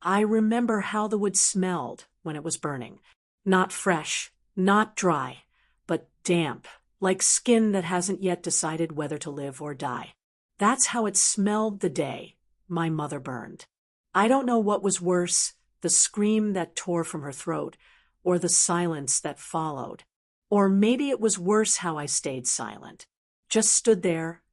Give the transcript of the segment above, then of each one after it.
I remember how the wood smelled when it was burning. Not fresh, not dry, but damp, like skin that hasn't yet decided whether to live or die. That's how it smelled the day my mother burned. I don't know what was worse, the scream that tore from her throat, or the silence that followed. Or maybe it was worse how I stayed silent. Just stood there,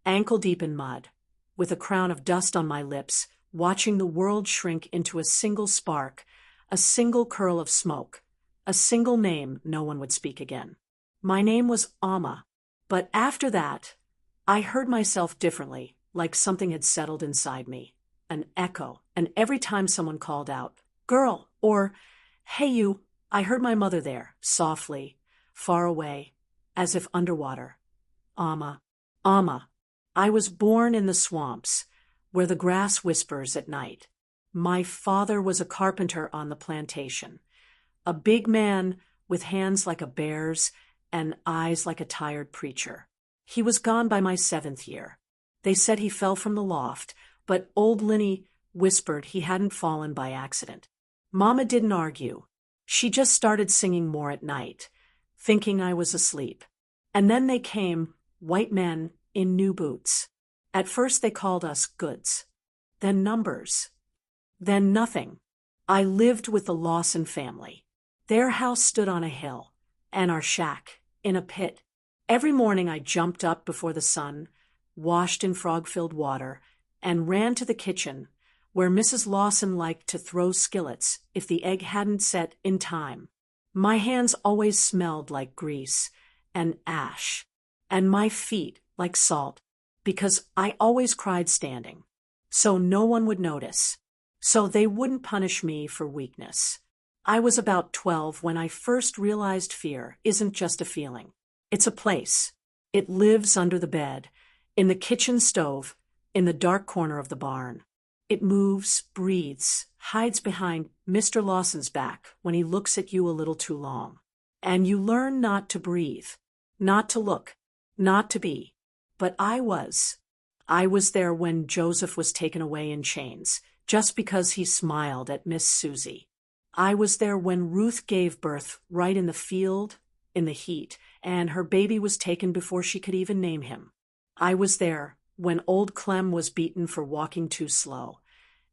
ankle deep in mud, with a crown of dust on my lips, watching the world shrink into a single spark, a single curl of smoke, a single name no one would speak again. My name was Amma, but after that, I heard myself differently, like something had settled inside me, an echo, and every time someone called out, "Girl," or "Hey you," I heard my mother there, softly, far away, as if underwater. Amma, Amma. I was born in the swamps, where the grass whispers at night. My father was a carpenter on the plantation, a big man with hands like a bear's and eyes like a tired preacher. He was gone by my 7th year. They said he fell from the loft, but old Linny whispered he hadn't fallen by accident. Mama didn't argue. She just started singing more at night, thinking I was asleep. And then they came, white men in new boots. At first they called us goods, then numbers, then nothing. I lived with the Lawson family. Their house stood on a hill, and our shack in a pit. Every morning I jumped up before the sun, washed in frog-filled water, and ran to the kitchen, where Mrs. Lawson liked to throw skillets if the egg hadn't set in time. My hands always smelled like grease and ash, and my feet like salt, because I always cried standing. So no one would notice. So they wouldn't punish me for weakness. I was about 12 when I first realized fear isn't just a feeling. It's a place. It lives under the bed, in the kitchen stove, in the dark corner of the barn. It moves, breathes, hides behind Mr. Lawson's back when he looks at you a little too long. And you learn not to breathe, not to look, not to be. But I was. I was there when Joseph was taken away in chains, just because he smiled at Miss Susie. I was there when Ruth gave birth right in the field, in the heat, and her baby was taken before she could even name him. I was there when old Clem was beaten for walking too slow.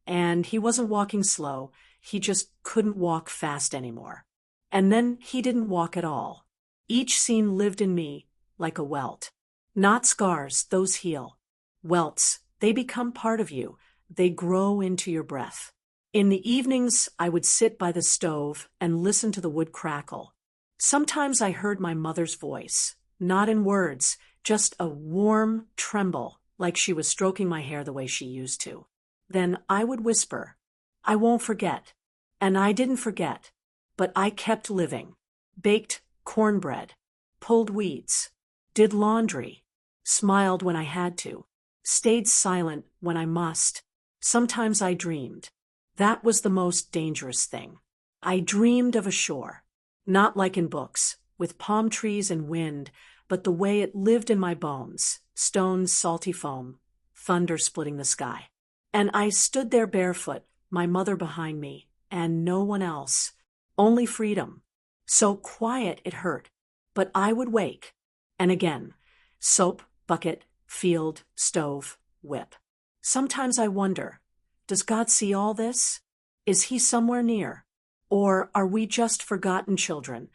And he wasn't walking slow, he just couldn't walk fast anymore. And then he didn't walk at all. Each scene lived in me like a welt. Not scars, those heal. Welts, they become part of you. They grow into your breath. In the evenings, I would sit by the stove and listen to the wood crackle. Sometimes I heard my mother's voice, not in words, just a warm tremble, like she was stroking my hair the way she used to. Then I would whisper, "I won't forget." And I didn't forget, but I kept living. Baked cornbread, pulled weeds, did laundry, smiled when I had to, stayed silent when I must. Sometimes I dreamed. That was the most dangerous thing. I dreamed of a shore, not like in books, with palm trees and wind, but the way it lived in my bones, stones, salty foam, thunder splitting the sky. And I stood there barefoot, my mother behind me, and no one else, only freedom. So quiet it hurt, but I would wake. And again, soap, bucket, field, stove, whip. Sometimes I wonder, does God see all this? Is he somewhere near? Or are we just forgotten children,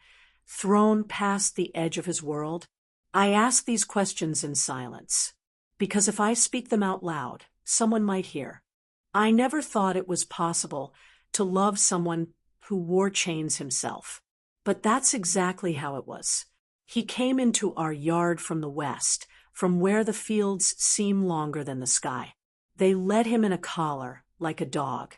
thrown past the edge of his world? I ask these questions in silence, because if I speak them out loud, someone might hear. I never thought it was possible to love someone who wore chains himself. But that's exactly how it was. He came into our yard from the west, from where the fields seem longer than the sky. They led him in a collar, like a dog,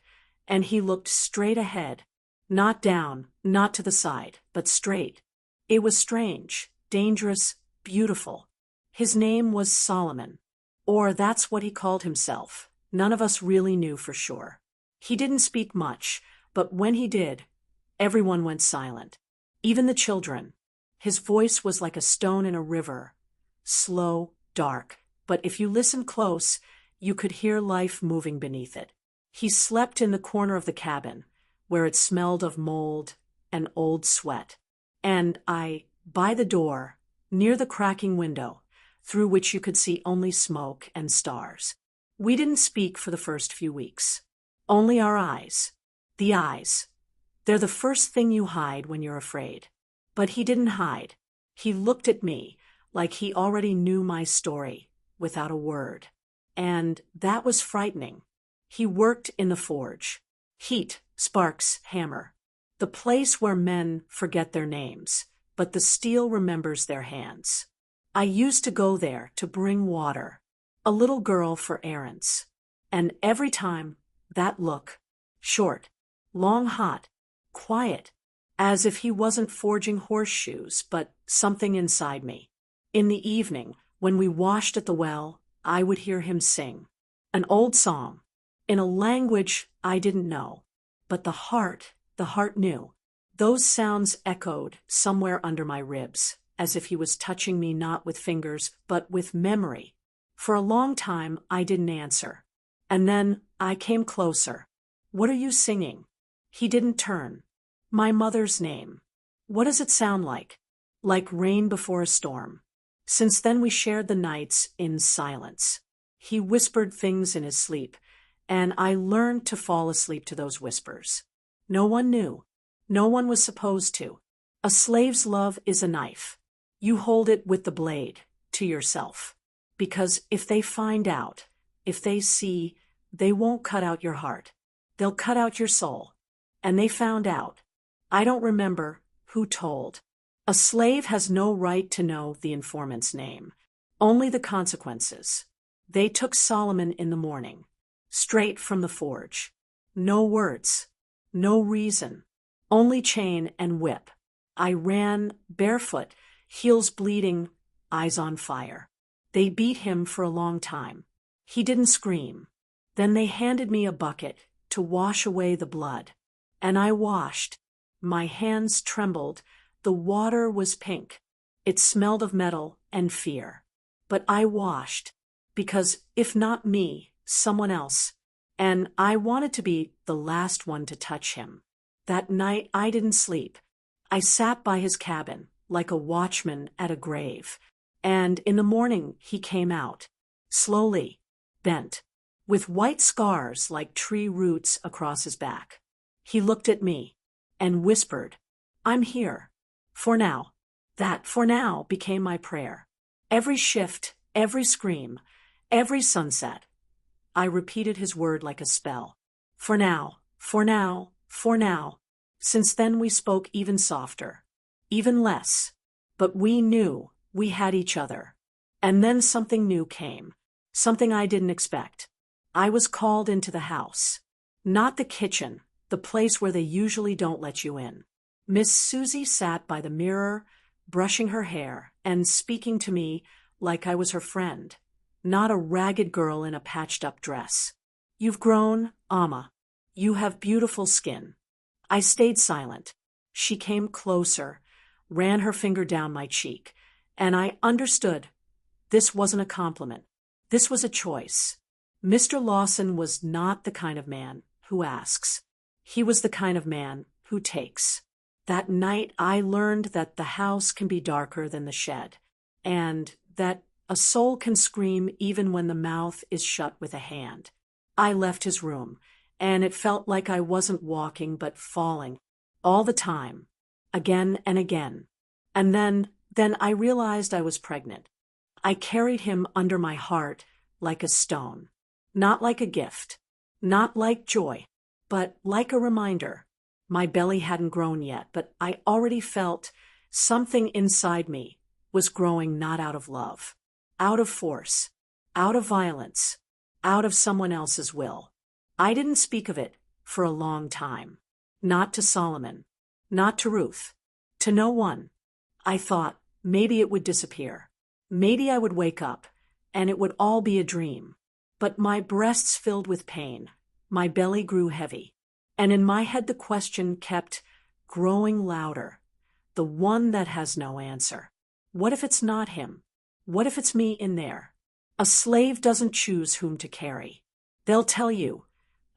and he looked straight ahead, not down, not to the side, but straight. It was strange, dangerous, beautiful. His name was Solomon, or that's what he called himself. None of us really knew for sure. He didn't speak much, but when he did, everyone went silent, even the children. His voice was like a stone in a river, slow, dark, but if you listened close, you could hear life moving beneath it. He slept in the corner of the cabin, where it smelled of mold and old sweat. And by the door, near the cracking window, through which you could see only smoke and stars. We didn't speak for the first few weeks. Only our eyes. The eyes. They're the first thing you hide when you're afraid. But he didn't hide. He looked at me like he already knew my story, without a word. And that was frightening. He worked in the forge. Heat, sparks, hammer. The place where men forget their names, but the steel remembers their hands. I used to go there to bring water, a little girl for errands. And every time, that look, short, long, hot, quiet, as if he wasn't forging horseshoes, but something inside me. In the evening, when we washed at the well, I would hear him sing an old song in a language I didn't know, but the heart knew. Those sounds echoed somewhere under my ribs, as if he was touching me not with fingers, but with memory. For a long time, I didn't answer. And then I came closer. What are you singing? He didn't turn. My mother's name. What does it sound like? Like rain before a storm. Since then we shared the nights in silence. He whispered things in his sleep, and I learned to fall asleep to those whispers. No one knew. No one was supposed to. A slave's love is a knife. You hold it with the blade, to yourself. Because if they find out, if they see, they won't cut out your heart. They'll cut out your soul. And they found out. I don't remember who told. A slave has no right to know the informant's name. Only the consequences. They took Solomon in the morning, straight from the forge. No words. No reason. Only chain and whip. I ran barefoot, heels bleeding, eyes on fire. They beat him for a long time. He didn't scream. Then they handed me a bucket to wash away the blood. And I washed. My hands trembled. The water was pink. It smelled of metal and fear. But I washed, because if not me, someone else. And I wanted to be the last one to touch him. That night I didn't sleep. I sat by his cabin, like a watchman at a grave. And in the morning he came out, slowly, bent, with white scars like tree roots across his back. He looked at me and whispered, "I'm here. For now." That "for now" became my prayer. Every shift, every scream, every sunset, I repeated his word like a spell. For now, for now, for now. Since then we spoke even softer, even less. But we knew we had each other. And then something new came, something I didn't expect. I was called into the house. Not the kitchen, the place where they usually don't let you in. Miss Susie sat by the mirror, brushing her hair and speaking to me like I was her friend, not a ragged girl in a patched-up dress. "You've grown, Amma. You have beautiful skin." I stayed silent. She came closer, ran her finger down my cheek, and I understood. This wasn't a compliment. This was a choice. Mr. Lawson was not the kind of man who asks. He was the kind of man who takes. That night I learned that the house can be darker than the shed, and that a soul can scream even when the mouth is shut with a hand. I left his room, and it felt like I wasn't walking but falling, all the time, again and again. And then I realized I was pregnant. I carried him under my heart like a stone, not like a gift, not like joy, but like a reminder. My belly hadn't grown yet, but I already felt something inside me was growing, not out of love, out of force, out of violence, out of someone else's will. I didn't speak of it for a long time. Not to Solomon, not to Ruth, to no one. I thought maybe it would disappear. Maybe I would wake up, and it would all be a dream. But my breasts filled with pain. My belly grew heavy. And in my head the question kept growing louder, the one that has no answer. What if it's not him? What if it's me in there? A slave doesn't choose whom to carry. They'll tell you,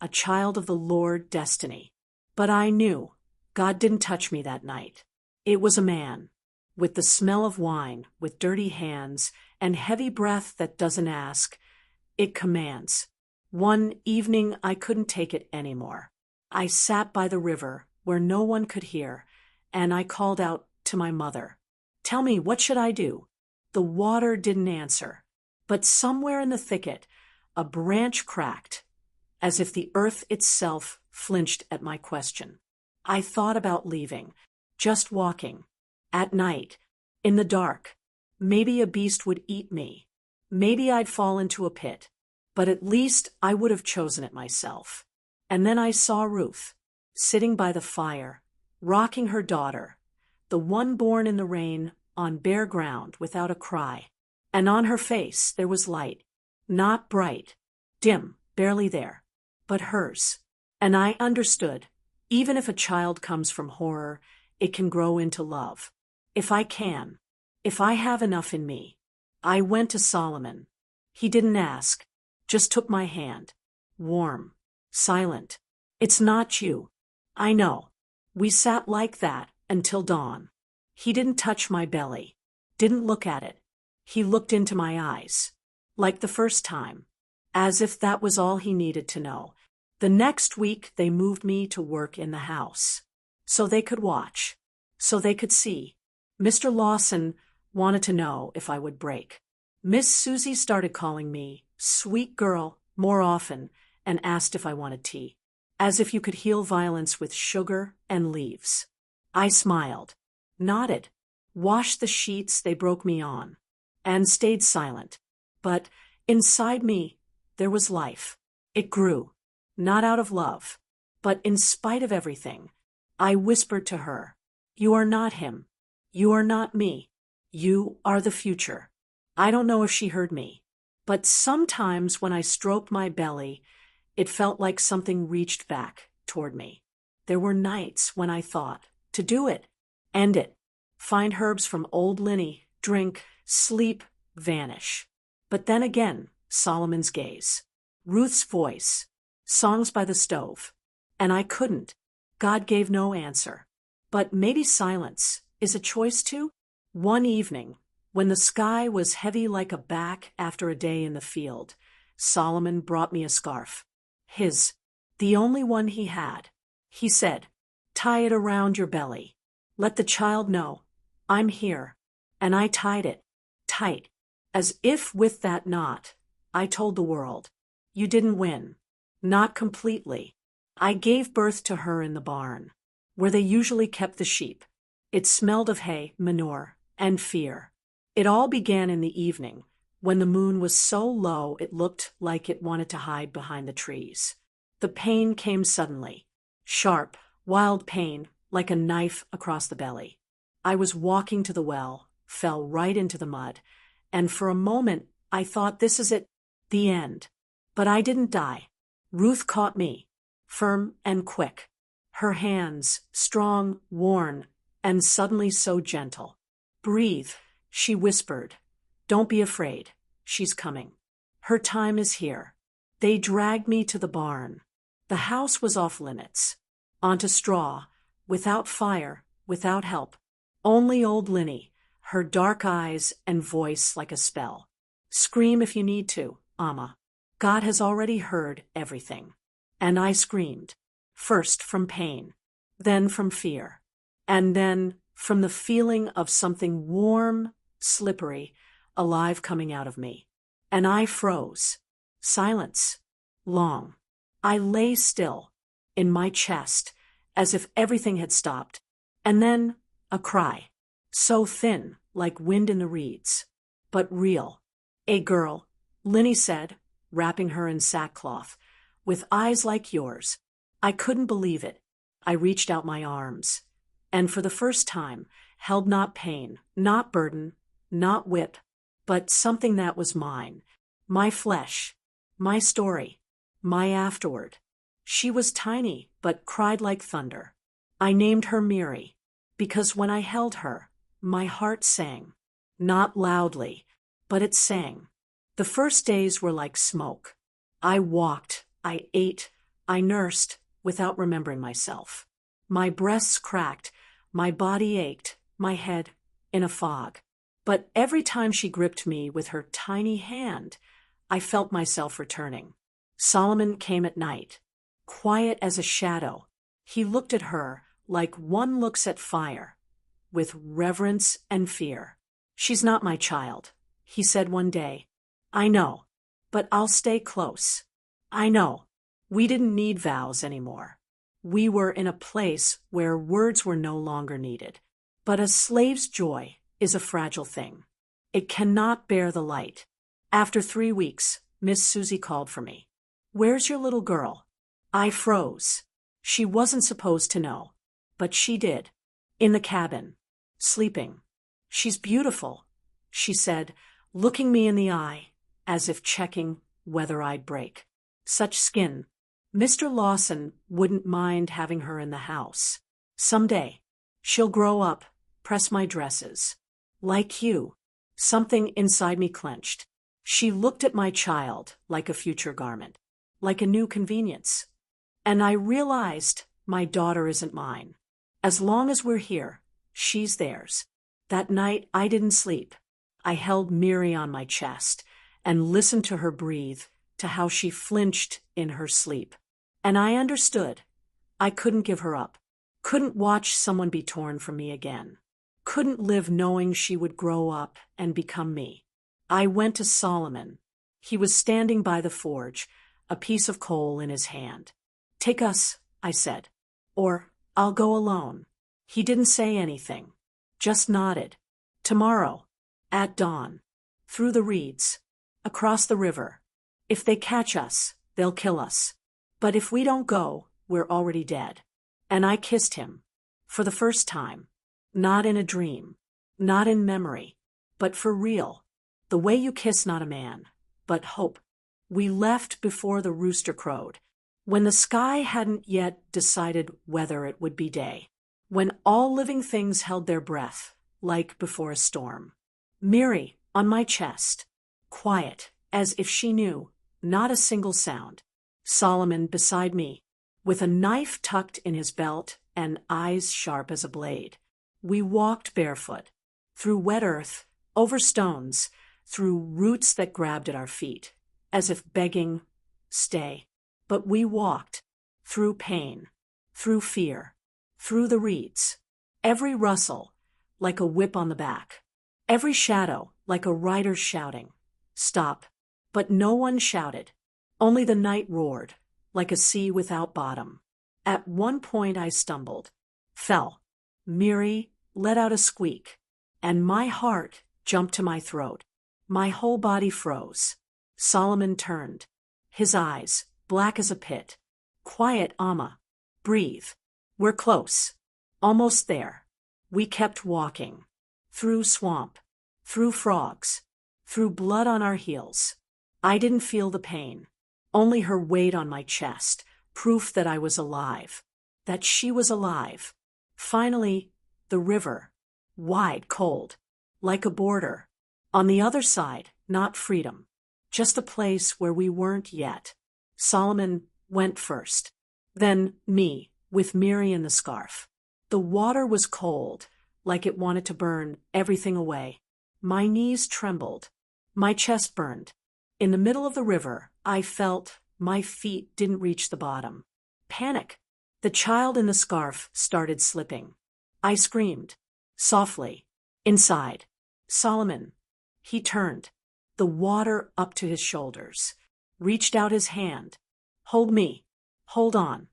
a child of the Lord destiny. But I knew God didn't touch me that night. It was a man, with the smell of wine, with dirty hands, and heavy breath that doesn't ask, it commands. One evening I couldn't take it anymore. I sat by the river, where no one could hear, and I called out to my mother. Tell me, what should I do? The water didn't answer. But somewhere in the thicket, a branch cracked, as if the earth itself flinched at my question. I thought about leaving, just walking. At night, in the dark. Maybe a beast would eat me. Maybe I'd fall into a pit. But at least I would have chosen it myself. And then I saw Ruth, sitting by the fire, rocking her daughter, the one born in the rain, on bare ground without a cry. And on her face there was light, not bright, dim, barely there, but hers. And I understood, even if a child comes from horror, it can grow into love. If I can, if I have enough in me. I went to Solomon. He didn't ask, just took my hand. Warm, silent. It's not you. I know. We sat like that until dawn. He didn't touch my belly, didn't look at it. He looked into my eyes, like the first time, as if that was all he needed to know. The next week they moved me to work in the house, so they could watch, so they could see. Mr. Lawson wanted to know if I would break. Miss Susie started calling me sweet girl more often and asked if I wanted tea, as if you could heal violence with sugar and leaves. I smiled, nodded, washed the sheets they broke me on, and stayed silent. But inside me, there was life. It grew, not out of love, but in spite of everything. I whispered to her, "You are not him. You are not me. You are the future." I don't know if she heard me, but sometimes when I stroked my belly, it felt like something reached back toward me. There were nights when I thought, to do it, end it, find herbs from old Linny, drink, sleep, vanish. But then again, Solomon's gaze, Ruth's voice, songs by the stove, and I couldn't. God gave no answer. But maybe silence is a choice too? One evening, when the sky was heavy like a back after a day in the field, Solomon brought me a scarf. His, the only one he had. He said, "Tie it around your belly. Let the child know, I'm here." And I tied it, tight, as if with that knot, I told the world, you didn't win. Not completely. I gave birth to her in the barn, where they usually kept the sheep. It smelled of hay, manure, and fear. It all began in the evening, when the moon was so low it looked like it wanted to hide behind the trees. The pain came suddenly, sharp, wild pain, like a knife across the belly. I was walking to the well, fell right into the mud, and for a moment I thought, this is it, the end. But I didn't die. Ruth caught me, firm and quick. Her hands, strong, worn, and suddenly so gentle. "Breathe," she whispered. "Don't be afraid. She's coming. Her time is here." They dragged me to the barn. The house was off limits. Onto straw, without fire, without help. Only old Linny, her dark eyes and voice like a spell. "Scream if you need to, Amma. God has already heard everything." And I screamed, first from pain, then from fear, and then from the feeling of something warm, slippery, alive coming out of me. And I froze. Silence. Long. I lay still, in my chest, as if everything had stopped. And then a cry, so thin, like wind in the reeds, but real. "A girl," Linny said, wrapping her in sackcloth, "with eyes like yours." I couldn't believe it. I reached out my arms, and for the first time, held not pain, not burden, not whip, but something that was mine, my flesh, my story, my afterward. She was tiny, but cried like thunder. I named her Miri, because when I held her, my heart sang. Not loudly, but it sang. The first days were like smoke. I walked, I ate, I nursed without remembering myself. My breasts cracked, my body ached, my head in a fog. But every time she gripped me with her tiny hand, I felt myself returning. Solomon came at night, quiet as a shadow. He looked at her like one looks at fire, with reverence and fear. "She's not my child," he said one day. "I know, but I'll stay close. I know. We didn't need vows anymore. We were in a place where words were no longer needed. But a slave's joy is a fragile thing. It cannot bear the light." After 3 weeks, Miss Susie called for me. "Where's your little girl?" I froze. She wasn't supposed to know, but she did. "In the cabin, sleeping." "She's beautiful," she said, looking me in the eye, as if checking whether I'd break. "Such skin. Mr. Lawson wouldn't mind having her in the house. Someday, she'll grow up, press my dresses. Like you." Something inside me clenched. She looked at my child like a future garment, like a new convenience. And I realized my daughter isn't mine. As long as we're here, she's theirs. That night, I didn't sleep. I held Miri on my chest and listened to her breathe, to how she flinched in her sleep. And I understood. I couldn't give her up. Couldn't watch someone be torn from me again. Couldn't live knowing she would grow up and become me. I went to Solomon. He was standing by the forge, a piece of coal in his hand. "Take us," I said, "or I'll go alone." He didn't say anything, just nodded. "Tomorrow, at dawn, through the reeds, across the river. If they catch us, they'll kill us. But if we don't go, we're already dead." And I kissed him. For the first time. Not in a dream. Not in memory. But for real. The way you kiss not a man, but hope. We left before the rooster crowed, when the sky hadn't yet decided whether it would be day, when all living things held their breath, like before a storm. Miri on my chest, quiet, as if she knew, not a single sound. Solomon beside me, with a knife tucked in his belt and eyes sharp as a blade. We walked barefoot, through wet earth, over stones, through roots that grabbed at our feet, as if begging, "Stay." But we walked, through pain, through fear, through the reeds. Every rustle, like a whip on the back. Every shadow, like a rider shouting, "Stop." But no one shouted. Only the night roared, like a sea without bottom. At one point I stumbled, fell. Miri let out a squeak, and my heart jumped to my throat. My whole body froze. Solomon turned, his eyes black as a pit. "Quiet, Amma. Breathe. We're close. Almost there." We kept walking. Through swamp. Through frogs. Through blood on our heels. I didn't feel the pain. Only her weight on my chest, proof that I was alive. That she was alive. Finally, the river. Wide, cold. Like a border. On the other side, not freedom. Just a place where we weren't yet. Solomon went first. Then me, with Miri in the scarf. The water was cold, like it wanted to burn everything away. My knees trembled. My chest burned. In the middle of the river, I felt my feet didn't reach the bottom. Panic. The child in the scarf started slipping. I screamed. Softly. Inside. "Solomon." He turned. The water up to his shoulders. Reached out his hand. "Hold me. Hold on."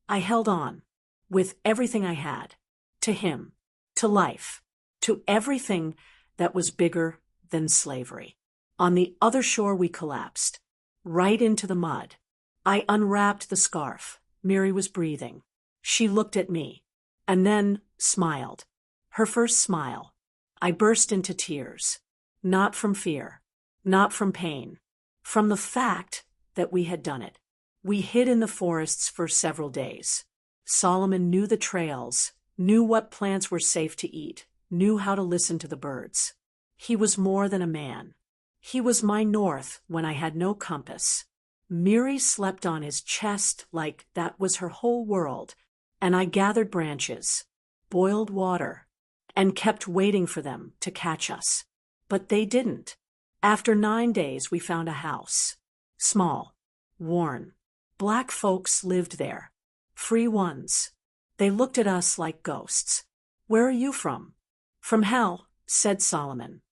I held on. With everything I had. To him. To life. To everything that was bigger than slavery. On the other shore we collapsed. Right into the mud. I unwrapped the scarf. Miri was breathing. She looked at me. And then smiled. Her first smile. I burst into tears. Not from fear. Not from pain. From the fact that we had done it. We hid in the forests for several days. Solomon knew the trails, knew what plants were safe to eat, knew how to listen to the birds. He was more than a man. He was my north when I had no compass. Miri slept on his chest like that was her whole world, and I gathered branches, boiled water, and kept waiting for them to catch us. But they didn't. After 9 days, we found a house. Small, worn. Black folks lived there. Free ones. They looked at us like ghosts. "Where are you from?" "From hell," said Solomon.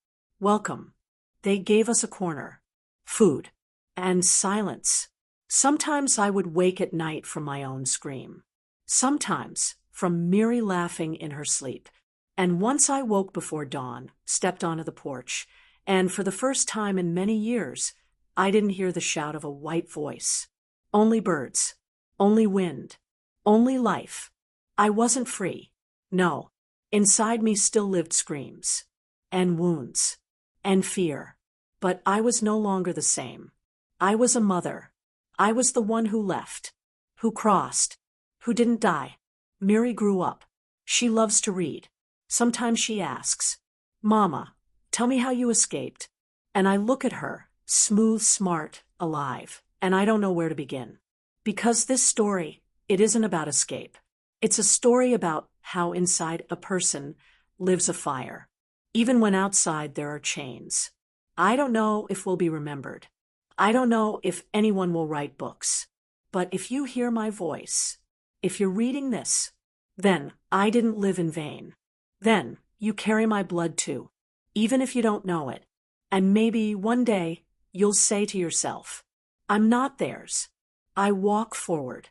"Welcome." They gave us a corner, food, and silence. Sometimes I would wake at night from my own scream. Sometimes from Miri laughing in her sleep. And once I woke before dawn, stepped onto the porch, and for the first time in many years, I didn't hear the shout of a white voice. Only birds. Only wind. Only life. I wasn't free. No. Inside me still lived screams. And wounds. And fear. But I was no longer the same. I was a mother. I was the one who left. Who crossed. Who didn't die. Miri grew up. She loves to read. Sometimes she asks, "Mama, tell me how you escaped." And I look at her, smooth, smart, alive, and I don't know where to begin. Because this story, it isn't about escape. It's a story about how inside a person lives a fire. Even when outside there are chains. I don't know if we'll be remembered. I don't know if anyone will write books. But if you hear my voice, if you're reading this, then I didn't live in vain. Then you carry my blood too, even if you don't know it. And maybe one day you'll say to yourself, "I'm not theirs. I walk forward."